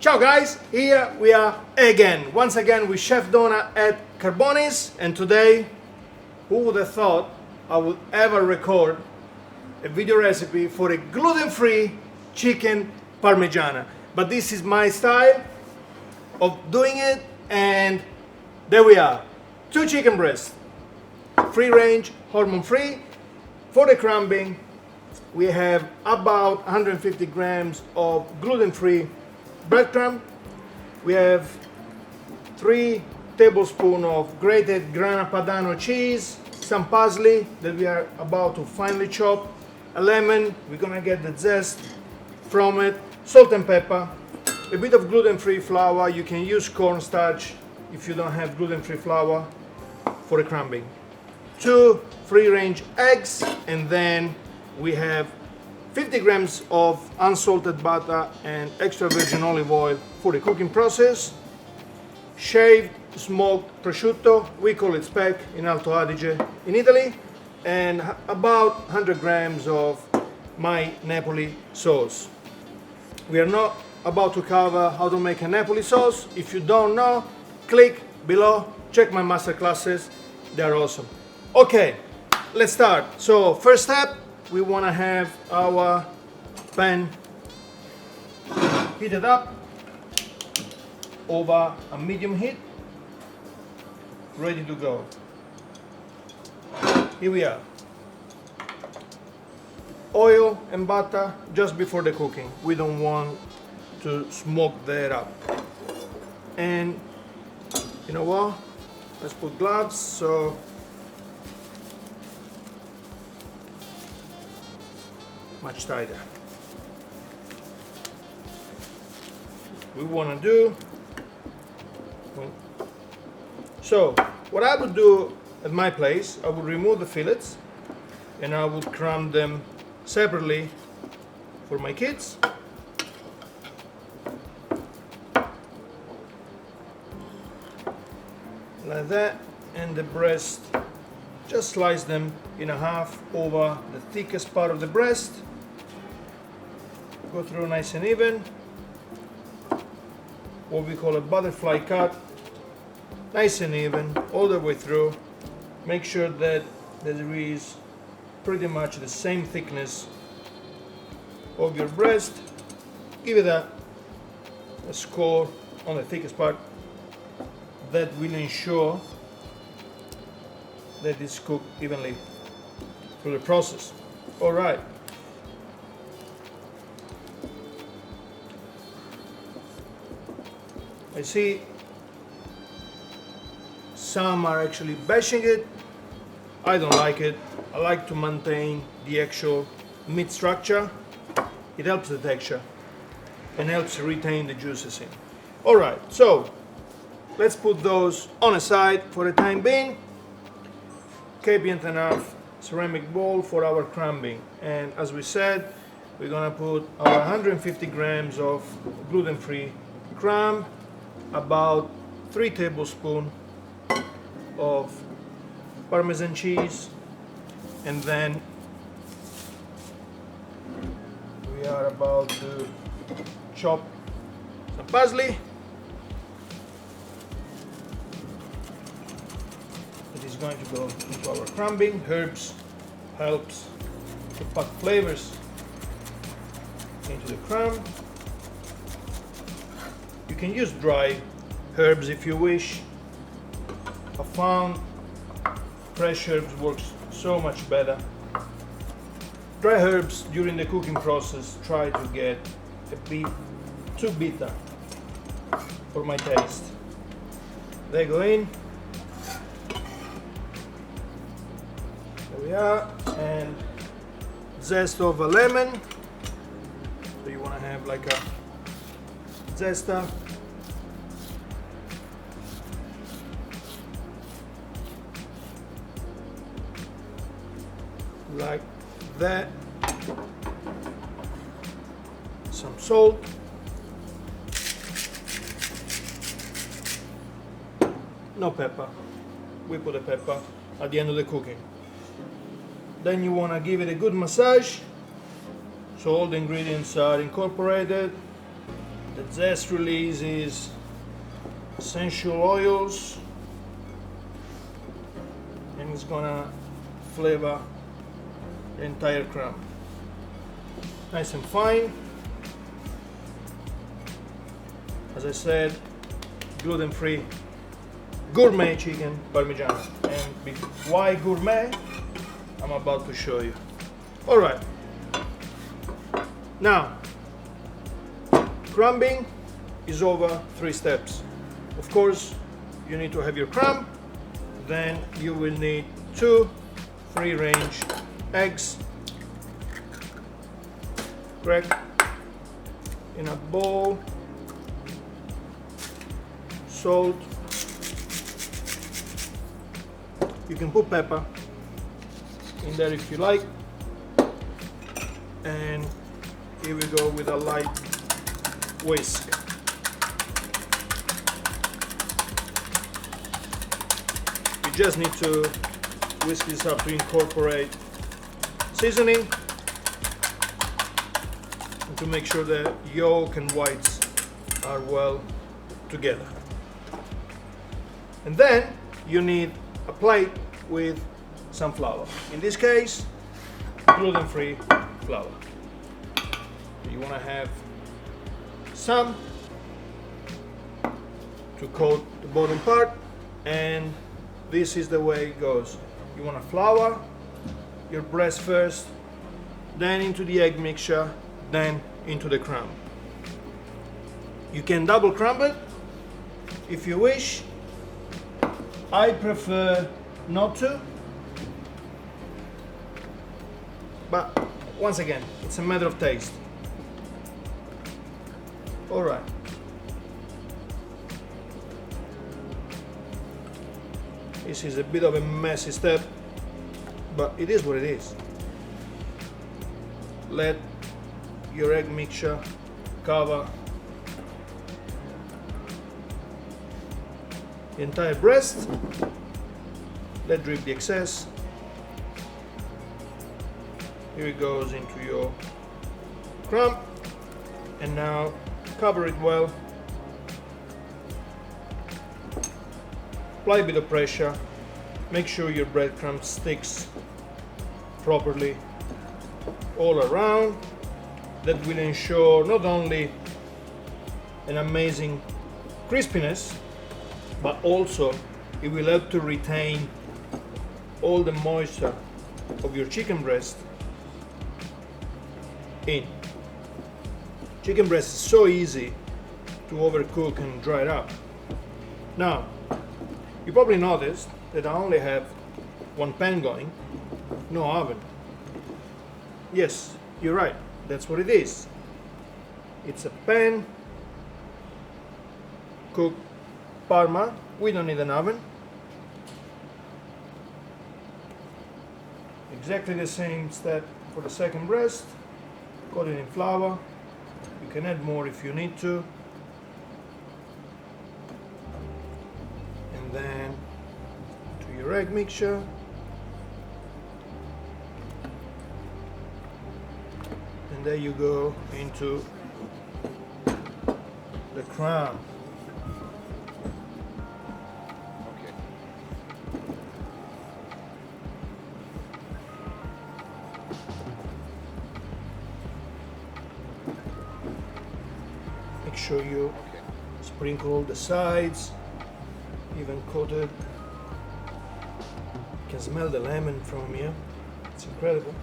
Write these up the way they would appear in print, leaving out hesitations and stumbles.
Ciao guys, here we are again, once again with Chef Dona at Carboni's, and today, who would have thought I would ever record a video recipe for a gluten-free chicken Parmigiana. But this is my style of doing it, and there we are. 2 chicken breasts, free range, hormone free. For the crumbing, we have about 150 grams of gluten-free breadcrumb. We have 3 tablespoons of grated grana padano cheese, some parsley that we are about to finely chop, a lemon, we're gonna get the zest from it, salt and pepper, a bit of gluten-free flour. You can use cornstarch if you don't have gluten-free flour for the crumbing. 2 free-range eggs, and then we have 50 grams of unsalted butter and extra virgin olive oil for the cooking process. Shaved smoked prosciutto, we call it speck in Alto Adige in Italy, and about 100 grams of my Napoli sauce. We are not about to cover how to make a Napoli sauce. If you don't know, click below, check my master classes, they're awesome. Okay, let's start. So first step, we want to have our pan heated up over a medium heat, ready to go. Here we are. Oil and butter just before the cooking. We don't want to smoke that up. And you know what? Let's put gloves so much tighter. We want to do. So what I would do at my place, I would remove the fillets and I would crumb them separately for my kids. Like that, and the breast, just slice them in half over the thickest part of the breast. Go through nice and even, what we call a butterfly cut, nice and even all the way through. Make sure that there is pretty much the same thickness of your breast. Give it a score on the thickest part. That will ensure that it's cooked evenly through the process. All right. I see some are actually bashing it. I don't like it. I like to maintain the actual meat structure. It helps the texture and helps retain the juices in. All right, so let's put those on a side for the time being. Capient enough ceramic bowl for our crumbing, and as we said, we're gonna put our 150 grams of gluten-free crumb, about 3 tablespoons of Parmesan cheese, and then we are about to chop some parsley. It is going to go into our crumbing. Herbs helps to pack flavors into the crumb. You can use dry herbs if you wish. I found fresh herbs works so much better. Dry herbs during the cooking process try to get a bit too bitter for my taste. They go in. There we are, and zest of a lemon. So you want to have like a zesta. Like that. Some salt. No pepper. We put a pepper at the end of the cooking. Then you want to give it a good massage so all the ingredients are incorporated. The zest releases essential oils and it's gonna flavor the entire crumb. Nice and fine. As I said, gluten-free gourmet chicken Parmigiana. And why gourmet? I'm about to show you. All right. Now, crumbing is over 3 steps. Of course, you need to have your crumb. Then you will need 2 free-range eggs. Crack in a bowl. Salt. You can put pepper in there if you like. And here we go with a light whisk. You just need to whisk this up to incorporate seasoning and to make sure the yolk and whites are well together. And then you need a plate with some flour. In this case, gluten-free flour. You want to have some to coat the bottom part, and this is the way it goes. You want to flour your breast first, then into the egg mixture, then into the crumb. You can double crumble it if you wish. I prefer not to, but once again, it's a matter of taste. All right. This is a bit of a messy step, but it is what it is. Let your egg mixture cover the entire breast. Let drip the excess. Here it goes into your crumb, and now cover it well. Apply a bit of pressure. Make sure your breadcrumb sticks properly all around. That will ensure not only an amazing crispiness, but also it will help to retain all the moisture of your chicken breast in. Chicken breast is so easy to overcook and dry it up. Now, you probably noticed that I only have one pan going, no oven. Yes, you're right, that's what it is. It's a pan cooked Parma. We don't need an oven. Exactly the same step for the second breast. Coat it in flour. You can add more if you need to. And then to your egg mixture. And there you go into the crumb. Make sure you sprinkle all the sides, even coated. You can smell the lemon from here. It's incredible.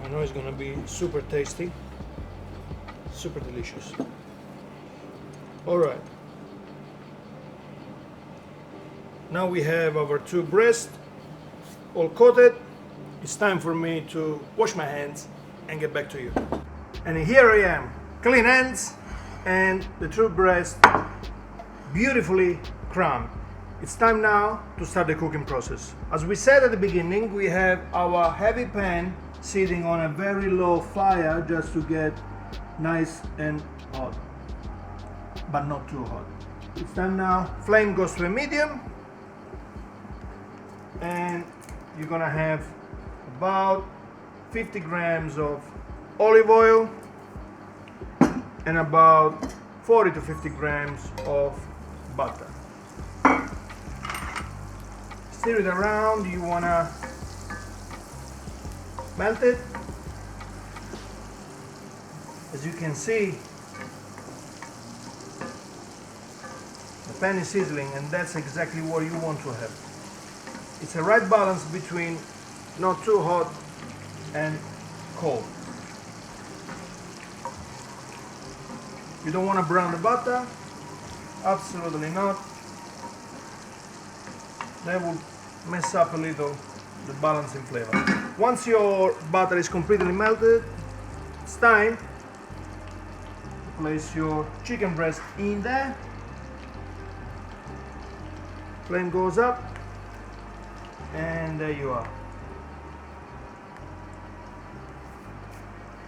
I know it's gonna be super tasty, super delicious. All right. Now we have our 2 breasts all coated. It's time for me to wash my hands and get back to you. And here I am, clean hands and the 2 breasts beautifully crumbed. It's time now to start the cooking process. As we said at the beginning, we have our heavy pan sitting on a very low fire just to get nice and hot, but not too hot. It's time now, flame goes to a medium, and you're gonna have about 50 grams of olive oil. and about 40 to 50 grams of butter. Stir it around. You wanna melt it. As you can see, the pan is sizzling, and that's exactly what you want to have. It's a right balance between not too hot and cold. You don't want to brown the butter, absolutely not. That will mess up a little the balance in flavor. Once your butter is completely melted, it's time to place your chicken breast in there. Flame goes up, and there you are.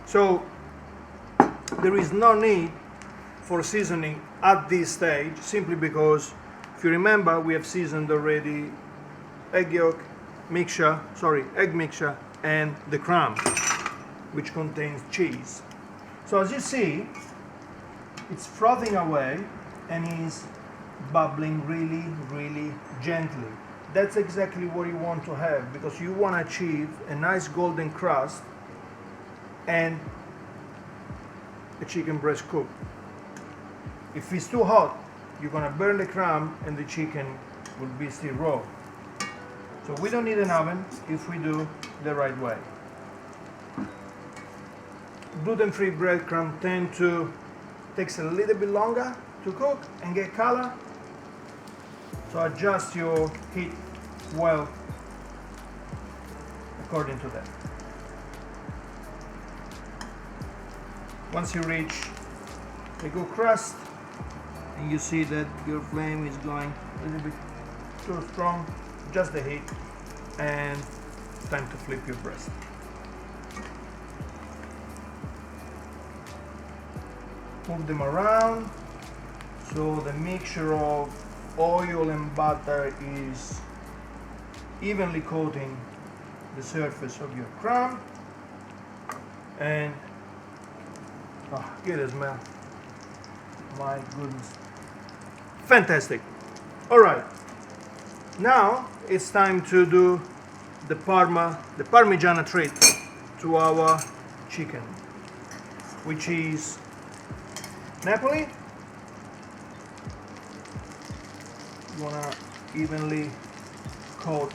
So there is no need for seasoning at this stage, simply because if you remember, we have seasoned already egg mixture and the crumb, which contains cheese. So as you see, it's frothing away and is bubbling really, really gently. That's exactly what you want to have, because you want to achieve a nice golden crust and a chicken breast cook. If it's too hot, you're gonna burn the crumb and the chicken will be still raw. So we don't need an oven if we do the right way. Gluten-free breadcrumb takes a little bit longer to cook and get color. So adjust your heat well according to that. Once you reach a good crust, and you see that your flame is going a little bit too strong, adjust the heat, and time to flip your breast. Move them around so the mixture of oil and butter is evenly coating the surface of your crumb. And get a smell. My goodness. Fantastic. All right. Now it's time to do the Parmigiana treat to our chicken, which is Napoli. You wanna evenly coat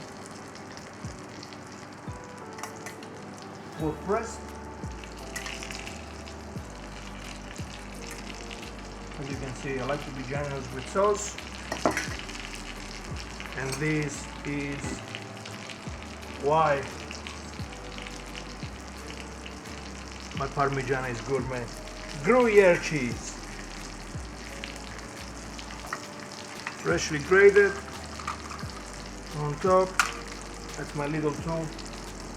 both breasts. As you can see, I like to be generous with sauce, and this is why my Parmigiana is gourmet. Gruyere cheese, freshly grated on top. That's my little tool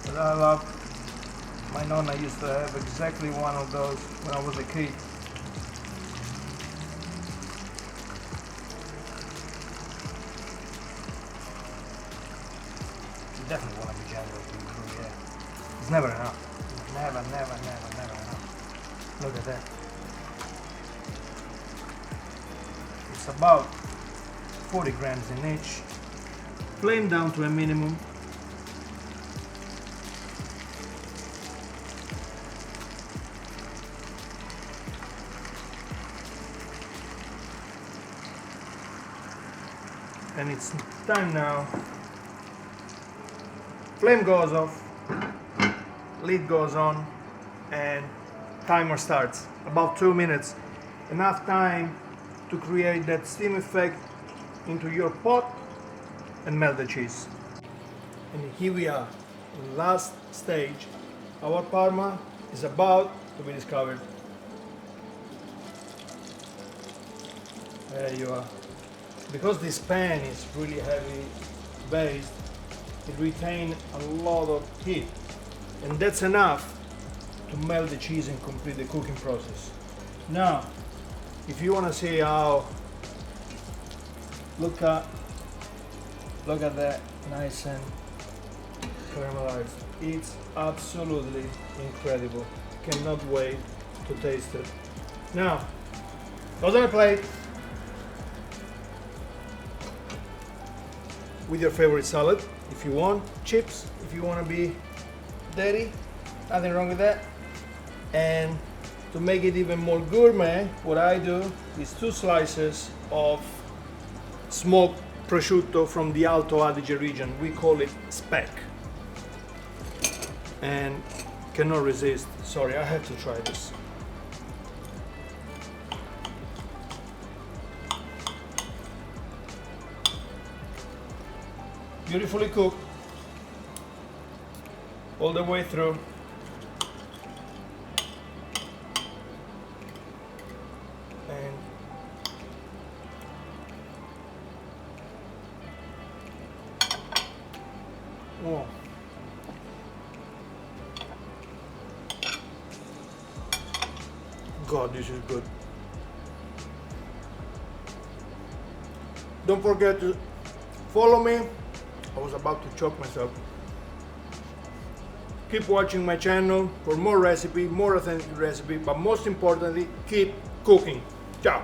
that I love. My Nonna used to have exactly one of those when I was a kid. You definitely want to be generous with Gruyere. It's never enough. Never enough. Look at that. It's about 40 grams in each. Flame down to a minimum. And it's time now. Flame goes off, lid goes on, and timer starts. About 2 minutes. Enough time to create that steam effect into your pot and melt the cheese. And here we are, last stage. Our Parma is about to be discovered. There you are. Because this pan is really heavy based, it retains a lot of heat, and that's enough to melt the cheese and complete the cooking process. Now, if you want to see how, look at that, nice and caramelized. It's absolutely incredible. Cannot wait to taste it. Now, goes on a plate with your favorite salad. If you want chips, if you want to be dirty, nothing wrong with that. And to make it even more gourmet, what I do is 2 slices of smoked prosciutto from the Alto Adige region. We call it speck. And cannot resist. Sorry, I have to try this. Beautifully cooked all the way through. And oh. God, this is good. Don't forget to follow me. I was about to choke myself. Keep watching my channel for more recipe, more authentic recipe, but most importantly, keep cooking. Ciao.